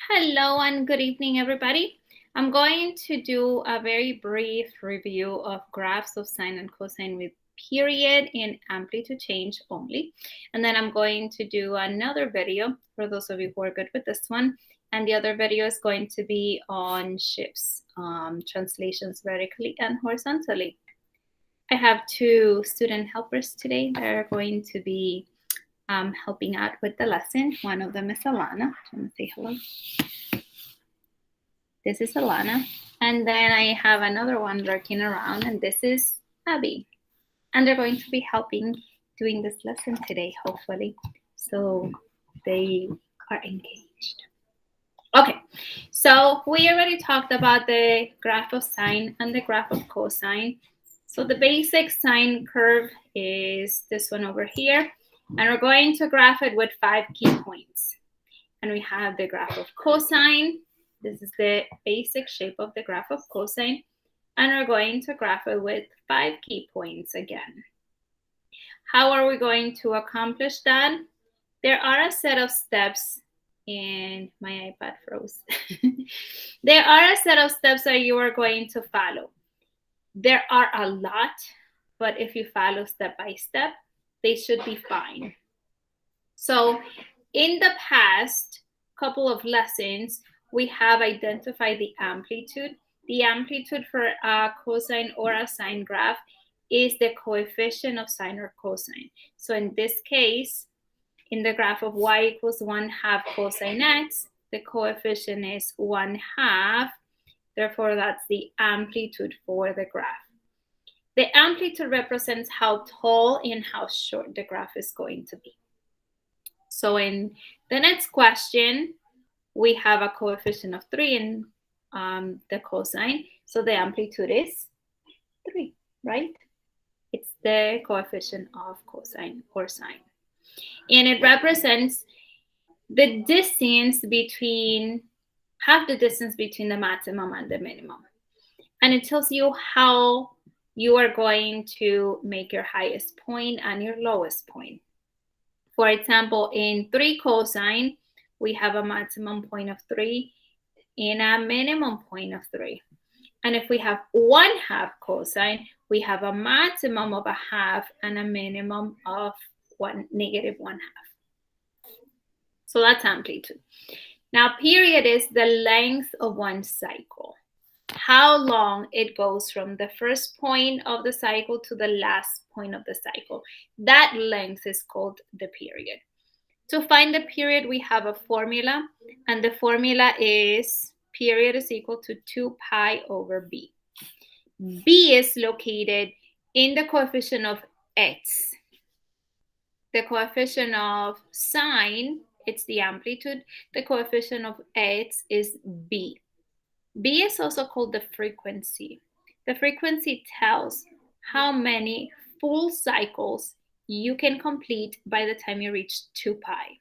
Hello and good evening, everybody. I'm going to do a very brief review of graphs of sine and cosine with period and amplitude change only. And then I'm going to do another video for those of you who are good with this one. And the other video is going to be on shifts, translations vertically and horizontally. I have two student helpers today that are going to be helping out with the lesson. One of them is Alana. I'm going to say hello. This is Alana. And then I have another one lurking around, and this is Abby. And they're going to be helping doing this lesson today, hopefully. So they are engaged. Okay, so we already talked about the graph of sine and the graph of cosine. So the basic sine curve is this one over here. And we're going to graph it with 5 key points. And we have the graph of cosine. This is the basic shape of the graph of cosine. And we're going to graph it with 5 key points again. How are we going to accomplish that? There are a set of steps, and my iPad froze. There are a set of steps that you are going to follow. There are a lot, but if you follow step by step, they should be fine. So in the past couple of lessons, we have identified the amplitude. The amplitude for a cosine or a sine graph is the coefficient of sine or cosine. So in this case, in the graph of y equals 1/2 cosine x, the coefficient is 1/2. Therefore, that's the amplitude for the graph. The amplitude represents how tall and how short the graph is going to be. So in the next question, we have a coefficient of 3 in the cosine. So the amplitude is 3, right? It's the coefficient of cosine or sine. And it represents the distance between, half the distance between the maximum and the minimum. And it tells you how you are going to make your highest point and your lowest point. For example, in 3 cosine, we have a maximum point of 3 and a minimum point of 3. And if we have 1/2 cosine, we have a maximum of 1/2 and a minimum of -1/2. So that's amplitude. Now, period is the length of one cycle. How long it goes from the first point of the cycle to the last point of the cycle. That length is called the period. To find the period, we have a formula, and the formula is period is equal to 2 pi over b. B is located in the coefficient of x. The coefficient of sine, it's the amplitude. The coefficient of x is b. B is also called the frequency. The frequency tells how many full cycles you can complete by the time you reach 2 pi.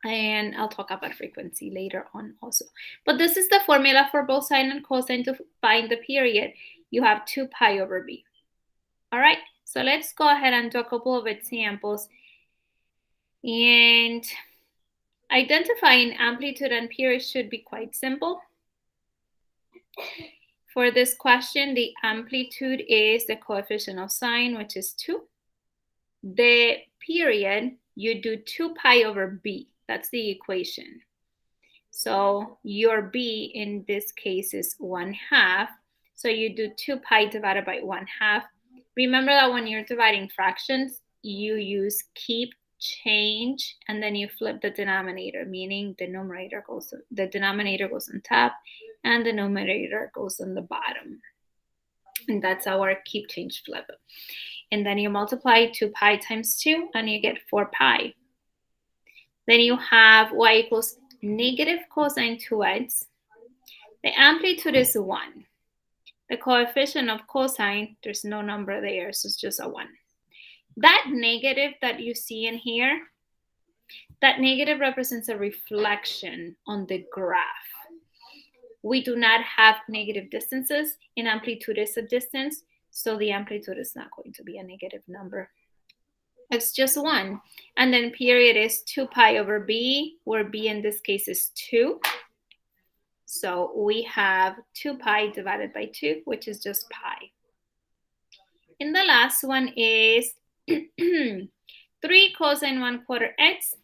And I'll talk about frequency later on also. But this is the formula for both sine and cosine to find the period. You have 2 pi over b. All right, so let's go ahead and do a couple of examples. And identifying amplitude and period should be quite simple. For this question, the amplitude is the coefficient of sine, which is 2. The period, you do 2 pi over b. That's the equation. So your b in this case is 1/2. So you do 2 pi divided by 1/2. Remember that when you're dividing fractions, you use keep, change, and then you flip the denominator, meaning the denominator goes on top and the numerator goes on the bottom. And that's our keep, change, flip. And then you multiply 2 pi times 2 and you get 4 pi. Then you have y equals negative cosine 2x. The amplitude is 1. The coefficient of cosine, there's no number there, so it's just a 1. That negative that you see in here, that negative represents a reflection on the graph. We do not have negative distances, and amplitude is a distance, so the amplitude is not going to be a negative number. It's just 1. And then period is 2 pi over b, where b in this case is 2. So we have 2 pi divided by 2, which is just pi. And the last one is 3 cosine 1/4 x,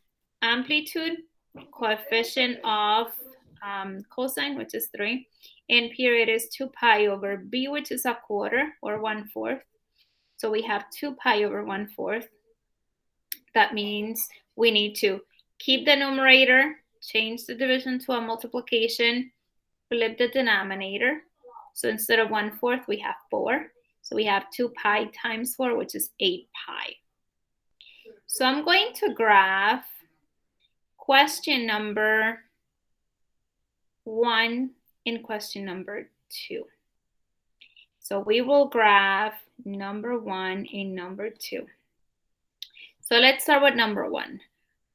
amplitude, coefficient of cosine, which is 3, and period is 2 pi over b, which is 1/4 or 1/4. So we have 2 pi over 1/4. That means we need to keep the numerator, change the division to a multiplication, flip the denominator. So instead of 1/4, we have 4. So we have 2 pi times 4, which is 8 pi. So I'm going to graph question number 1 and question number 2. So we will graph number 1 and number 2. So let's start with number 1.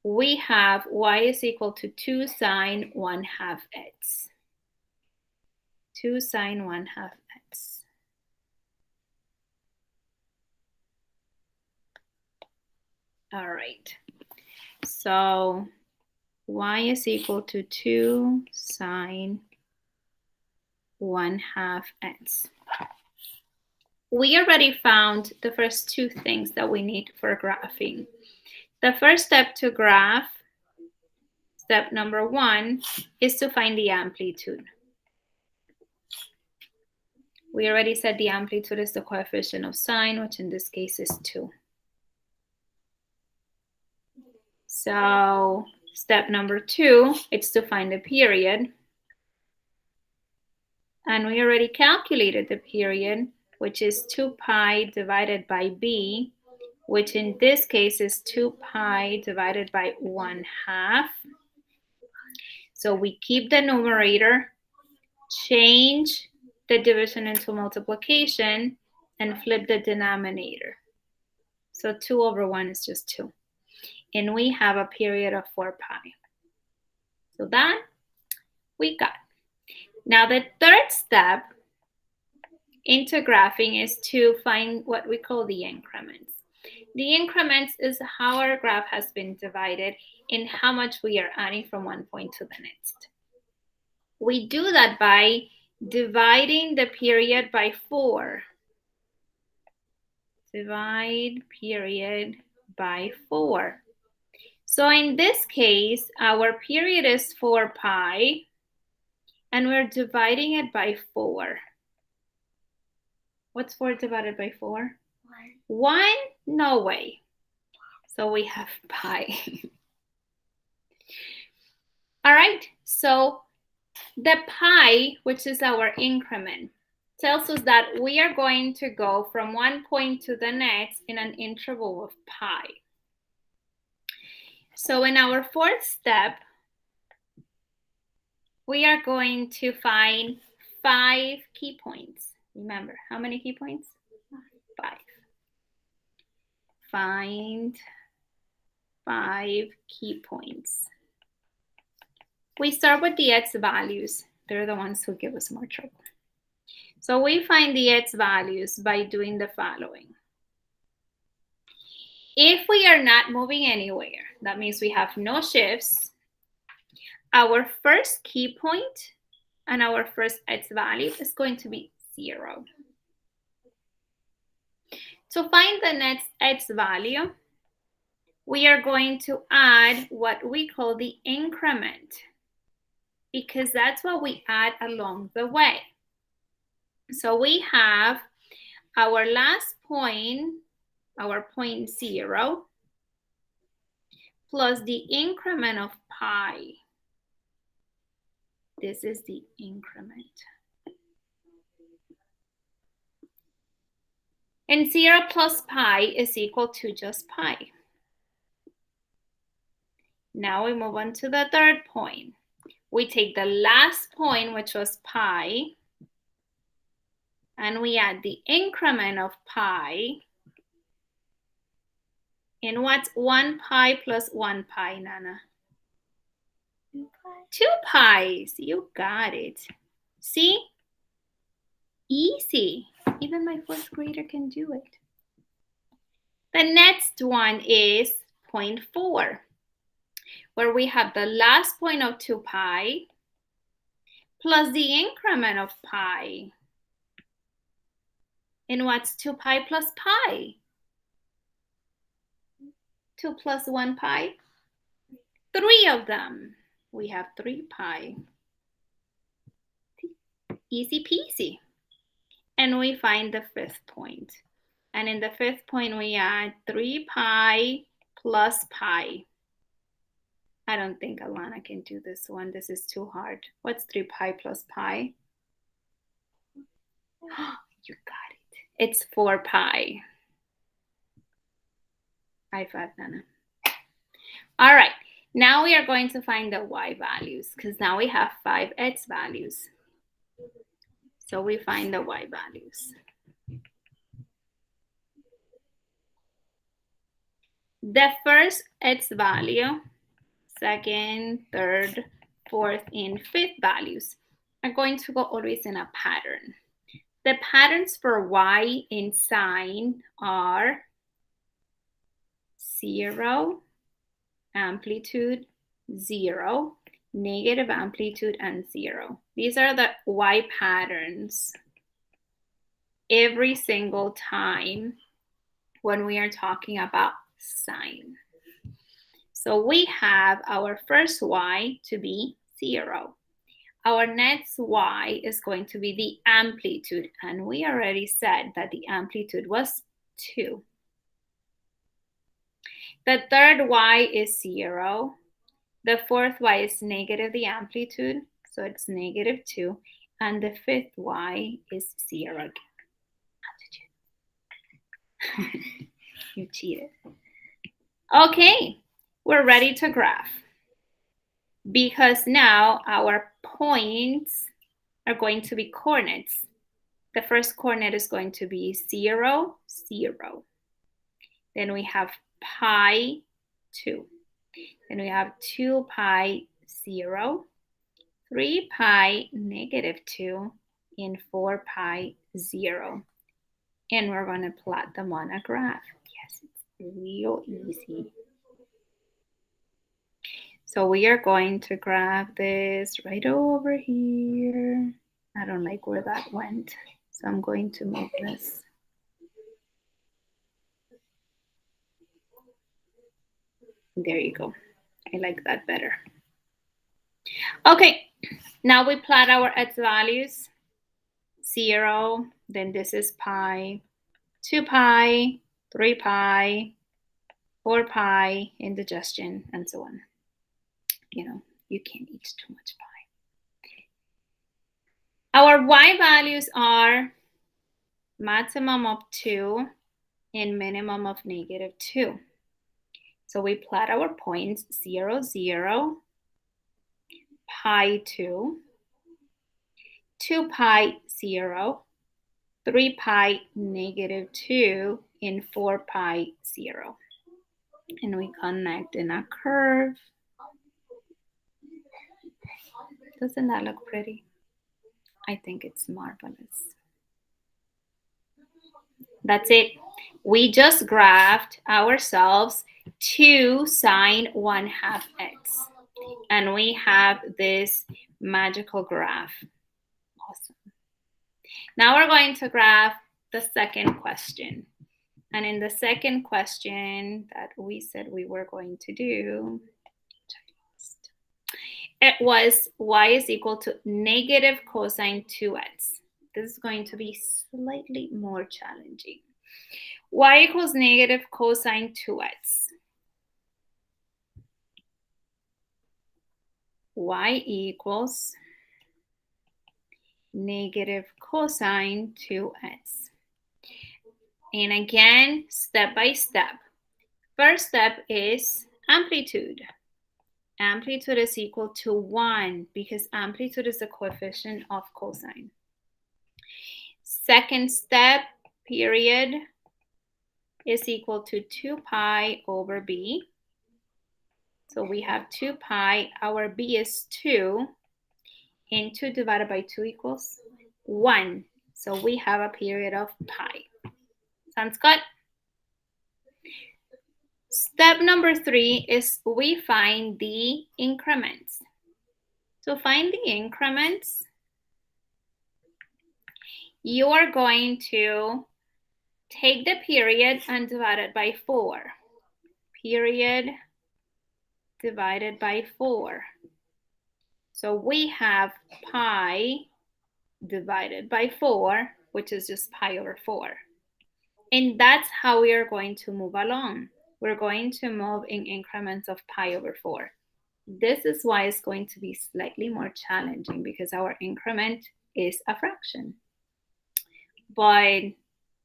We have y is equal to 2 sine 1/2 x. 2 sine 1/2 x. All right. So y is equal to 2 sine 1/2 x. We already found the first 2 things that we need for graphing. The first step to graph, step number 1, is to find the amplitude. We already said the amplitude is the coefficient of sine, which in this case is 2. So step number 2, it's to find the period. And we already calculated the period, which is 2 pi divided by b, which in this case is 2 pi divided by 1/2. So we keep the numerator, change the division into multiplication, and flip the denominator. So 2 over 1 is just 2. And we have a period of 4 pi. So that we got. Now the third step into graphing is to find what we call the increments. The increments is how our graph has been divided and how much we are adding from one point to the next. We do that by dividing the period by 4. Divide period by 4. So in this case, our period is 4 pi, and we're dividing it by 4. What's 4 divided by 4? 1? No way. So we have pi. All right, so the pi, which is our increment, tells us that we are going to go from one point to the next in an interval of pi. So in our fourth step, we are going to find 5 key points. Remember, how many key points? 5. Find 5 key points. We start with the x values. They're the ones who give us more trouble. So we find the x values by doing the following. If we are not moving anywhere, that means we have no shifts, our first key point and our first x value is going to be 0. To find the next x value, we are going to add what we call the increment, because that's what we add along the way. So we have our last point, our point 0, plus the increment of pi. This is the increment. And 0 plus pi is equal to just pi. Now we move on to the third point. We take the last point, which was pi, and we add the increment of pi. And what's 1 pi plus 1 pi, Nana? 2 pi's. You got it. See? Easy. Even my 4th grader can do it. The The next one is 0.4, where we have the last point of 2 pi plus the increment of pi. And what's 2 pi plus pi? 2 plus 1 pi? 3 of them. We have 3 pi. Easy peasy. And we find the fifth point. And in the fifth point, we add 3 pi plus pi. I don't think Alana can do this one. This is too hard. What's 3 pi plus pi? You got it. It's 4 pi. High five, Nana. All right. Now we are going to find the y values because now we have 5 x values. So we find the y values. The first x value, second, third, fourth, and fifth values are going to go always in a pattern. The patterns for y in sine are 0, amplitude, 0, negative amplitude, and 0. These are the y patterns every single time when we are talking about sine. So we have our first y to be 0. Our next y is going to be the amplitude, and we already said that the amplitude was 2. The third y is 0. The fourth y is negative the amplitude, so it's negative 2. And the fifth y is 0 again. You cheated. Okay, we're ready to graph. Because now our points are going to be coordinates. The first coordinate is going to be 0, 0. Then we have pi 2. Then we have 2 pi 0, 3 pi negative 2, and 4 pi 0. And we're going to plot them on a graph. Yes, it's real easy. So we are going to graph this right over here. I don't like where that went, so I'm going to move this. There you go. I like that better. Okay, now we plot our x values. 0, then this is pi, 2 pi, 3 pi, 4 pi, indigestion, and so on. You know, you can't eat too much pie. Our y values are maximum of 2 and minimum of negative 2. So we plot our points 0, 0, pi 2, 2 pi 0, 3 pi negative 2, and 4 pi 0. And we connect in a curve. Doesn't that look pretty? I think it's marvelous. That's it. We just graphed ourselves 2 sine 1/2 x. And we have this magical graph. Awesome. Now we're going to graph the second question. And in the second question that we said we were going to do, it was y is equal to negative cosine 2x. This is going to be slightly more challenging. Y equals negative cosine 2x. Y equals negative cosine 2x. And again, step by step. First step is amplitude. Amplitude is equal to 1 because amplitude is the coefficient of cosine. Second step, period, is equal to 2 pi over b. So we have 2 pi, our b is 2, and 2 divided by 2 equals 1. So we have a period of pi. Sounds good? Step number 3 is we find the increments. To find the increments, you are going to take the period and divide it by 4. Period divided by 4. So we have pi divided by 4, which is just pi over 4. And that's how we are going to move along. We're going to move in increments of pi over 4. This is why it's going to be slightly more challenging because our increment is a fraction. But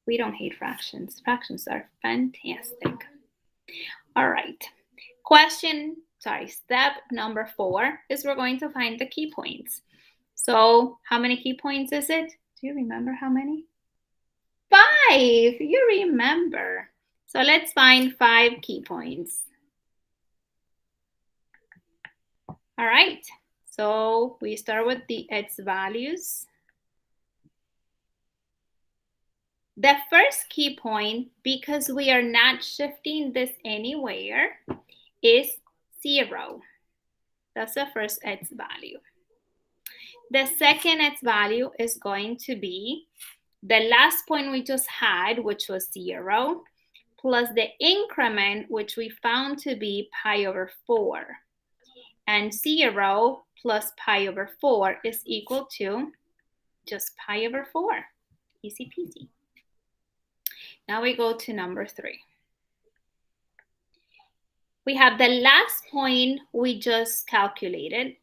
we don't hate fractions. Fractions are fantastic. All right. Step number 4 is we're going to find the key points. So how many key points is it? Do you remember how many? 5. You remember. So let's find 5 key points. All right. So we start with the x values. The first key point, because we are not shifting this anywhere, is 0. That's the first x value. The second x value is going to be the last point we just had, which was 0, plus the increment, which we found to be pi over 4. And 0 plus pi over 4 is equal to just pi over 4. Easy peasy. Now we go to number 3. We have the last point we just calculated,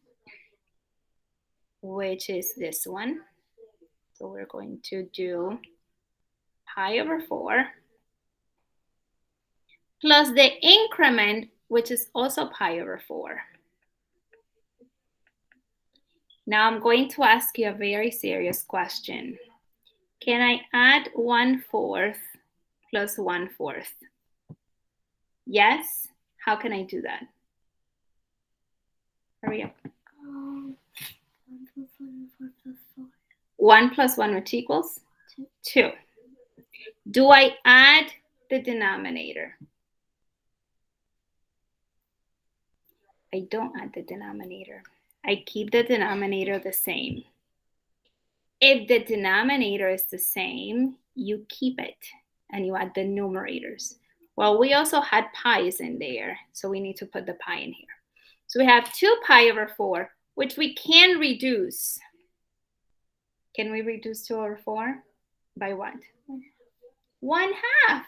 which is this one. So we're going to do pi over 4 plus the increment, which is also pi over 4. Now I'm going to ask you a very serious question. Can I add 1/4 plus 1/4? Yes? How can I do that? Hurry up. 1 plus 1, which equals? 2. Do I add the denominator? I don't add the denominator. I keep the denominator the same. If the denominator is the same, you keep it and you add the numerators. Well, we also had pi's in there, so we need to put the pi in here. So we have 2 pi over 4, which we can reduce. Can we reduce 2 over 4? By what? 1/2.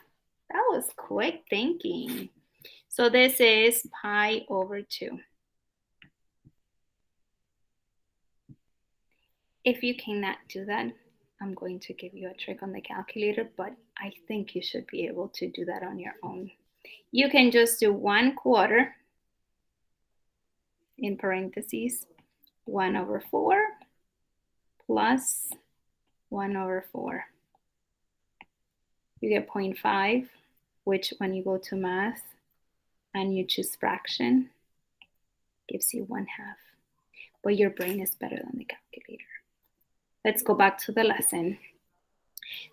That was quick thinking. So this is pi over 2. If you cannot do that, I'm going to give you a trick on the calculator, but I think you should be able to do that on your own. You can just do 1/4 in parentheses, 1 over 4 plus 1 over 4. You get 0.5, which when you go to math and you choose fraction, gives you 1/2. But your brain is better than the calculator. Let's go back to the lesson.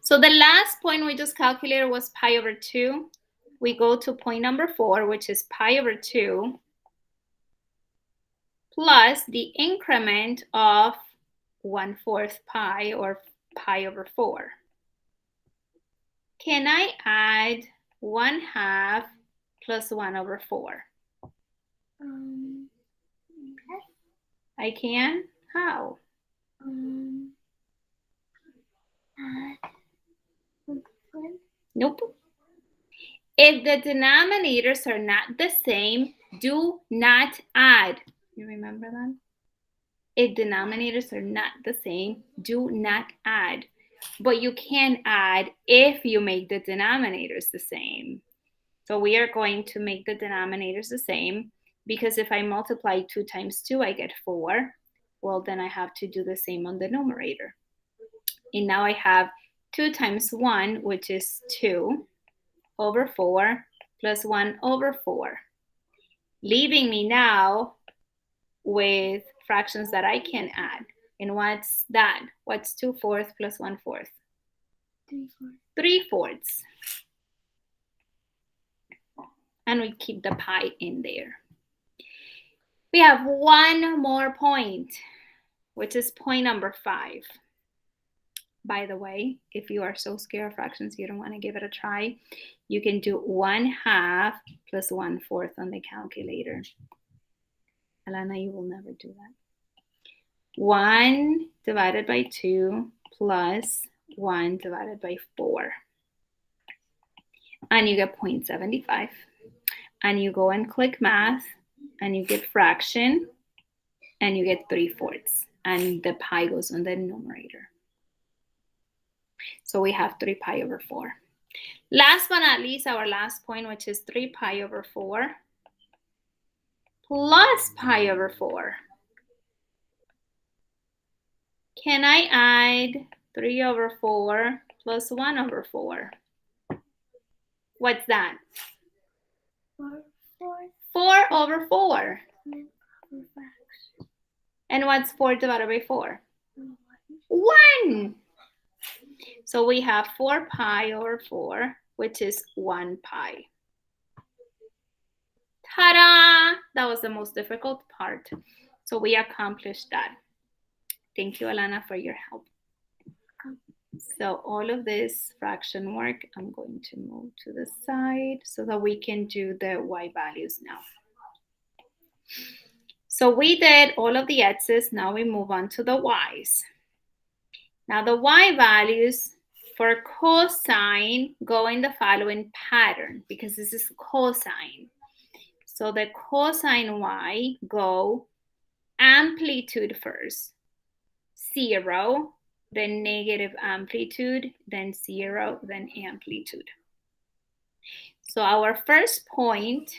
So the last point we just calculated was pi over 2. We go to point number 4, which is pi over 2 plus the increment of 1/4 pi or pi over 4. Can I add 1/2 plus 1 over 4? I can? How? Nope. If the denominators are not the same, do not add. You remember that? If denominators are not the same, do not add. But you can add if you make the denominators the same. So we are going to make the denominators the same because if I multiply 2 times 2, I get 4. Well, then I have to do the same on the numerator. And now I have 2 times 1, which is 2 over 4 plus 1 over 4, leaving me now with fractions that I can add. And what's that? What's 2/4 plus 1/4? 3/4. and we keep the pi in there. We have one more point, which is point number 5. By the way, if you are so scared of fractions you don't want to give it a try, you can do 1/2 plus 1/4 on the calculator. Alana, you will never do that. 1 divided by 2 plus 1 divided by 4. And you get 0.75. And you go and click math, and you get fraction, and you get 3/4. And the pi goes on the numerator. So we have 3 pi over 4. Last but not least, our last point, which is 3 pi over 4 plus pi over 4. Can I add 3 over 4 plus 1 over 4? What's that? 4 over 4. And what's 4 divided by 4? 1. So we have 4 pi over 4, which is 1 pi. Ta-da! That was the most difficult part. So we accomplished that. Thank you, Alana, for your help. So all of this fraction work, I'm going to move to the side so that we can do the y values now. So we did all of the x's. Now we move on to the y's. Now the y values for cosine go in the following pattern because this is cosine. So the cosine y go amplitude first, 0, then negative amplitude, then 0, then amplitude. So our first point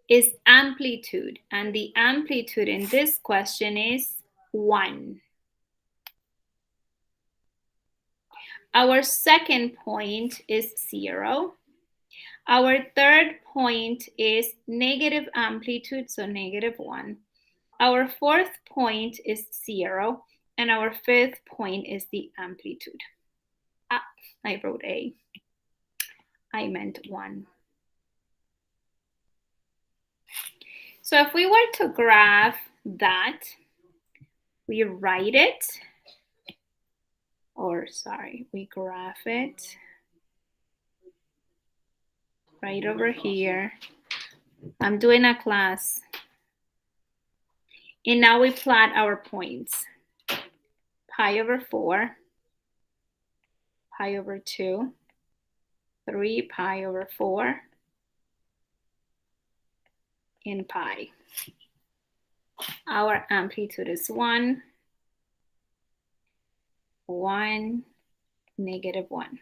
is amplitude, and the amplitude in this question is 1. Our second point is 0. Our third point is negative amplitude, so -1. Our fourth point is 0, and our fifth point is the amplitude. I wrote A. I meant 1. So if we were to graph that, we write it, we graph it right over here. I'm doing a class. And now we plot our points. Pi over 4, pi over 2, 3 pi over 4, and pi. Our amplitude is 1, 1, -1.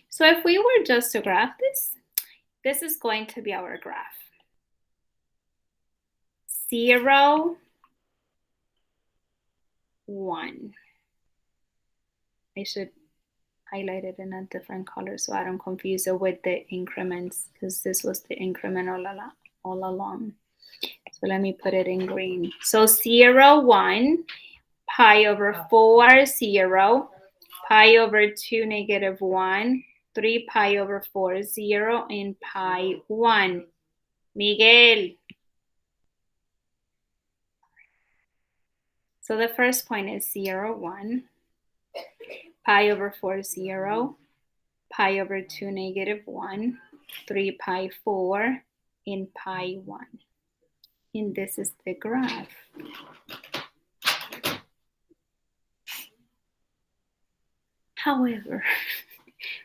So if we were just to graph this, this is going to be our graph. 0, 1. I should highlight it in a different color so I don't confuse it with the increments because this was the increment all along. So let me put it in green. So 0, 1, pi over 4, 0, pi over 2, -1, 3 pi over 4, 0, and pi 1. Miguel. So the first point is 0, 1, pi over 4, 0, pi over 2, -1, 3 pi 4, and pi 1. And this is the graph. However,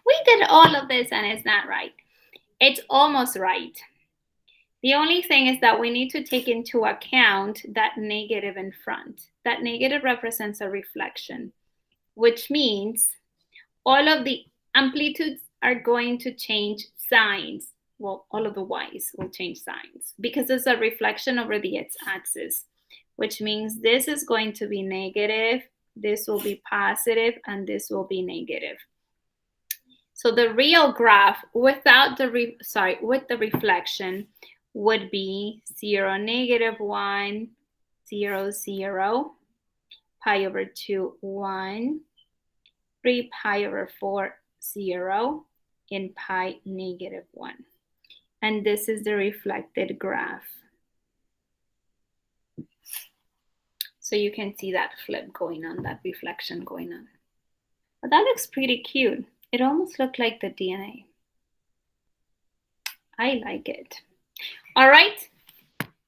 we did all of this and it's not right. It's almost right. The only thing is that we need to take into account that negative in front. That negative represents a reflection, which means all of the amplitudes are going to change signs. Well, all of the y's will change signs because it's a reflection over the x-axis, which means this is going to be negative, this will be positive, and this will be negative. So the real graph without the with the reflection would be 0, -1, 0, 0, pi over 2, 1, 3 pi over 4, 0, in pi negative 1. And this is the reflected graph. So you can see that flip going on, that reflection going on. But that looks pretty cute. It almost looked like the DNA. I like it. All right,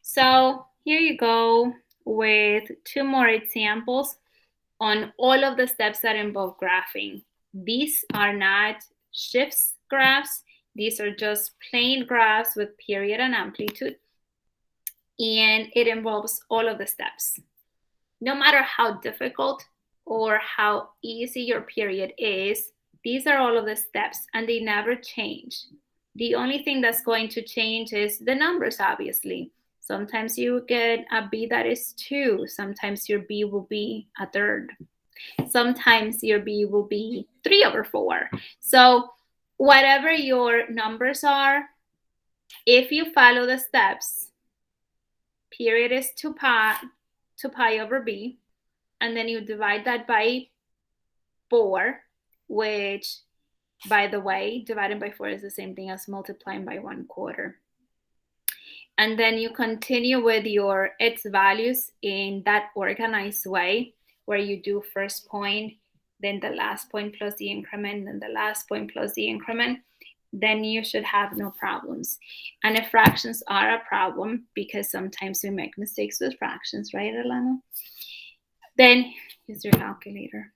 so here you go with 2 more examples on all of the steps that involve graphing. These are not shifts graphs. These are just plain graphs with period and amplitude. And it involves all of the steps. No matter how difficult or how easy your period is, these are all of the steps and they never change. The only thing that's going to change is the numbers, obviously. Sometimes you get a B that is 2. Sometimes your B will be a third. Sometimes your B will be 3/4. So whatever your numbers are, if you follow the steps, period is 2 pi over B, and then you divide that by 4, which, by the way, dividing by 4 is the same thing as multiplying by 1/4. And then you continue with your its values in that organized way, where you do first point, then the last point plus the increment, then the last point plus the increment. Then you should have no problems. And if fractions are a problem, because sometimes we make mistakes with fractions, right, Alana? Then use your calculator.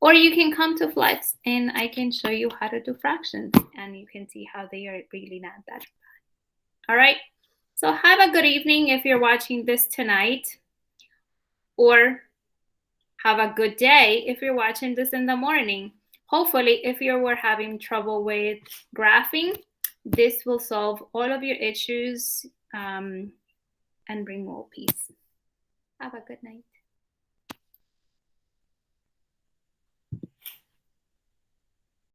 Or you can come to Flex and I can show you how to do fractions and you can see how they are really not that bad. All right, so have a good evening if you're watching this tonight, or have a good day if you're watching this in the morning. Hopefully, if you were having trouble with graphing, this will solve all of your issues and bring more peace. Have a good night.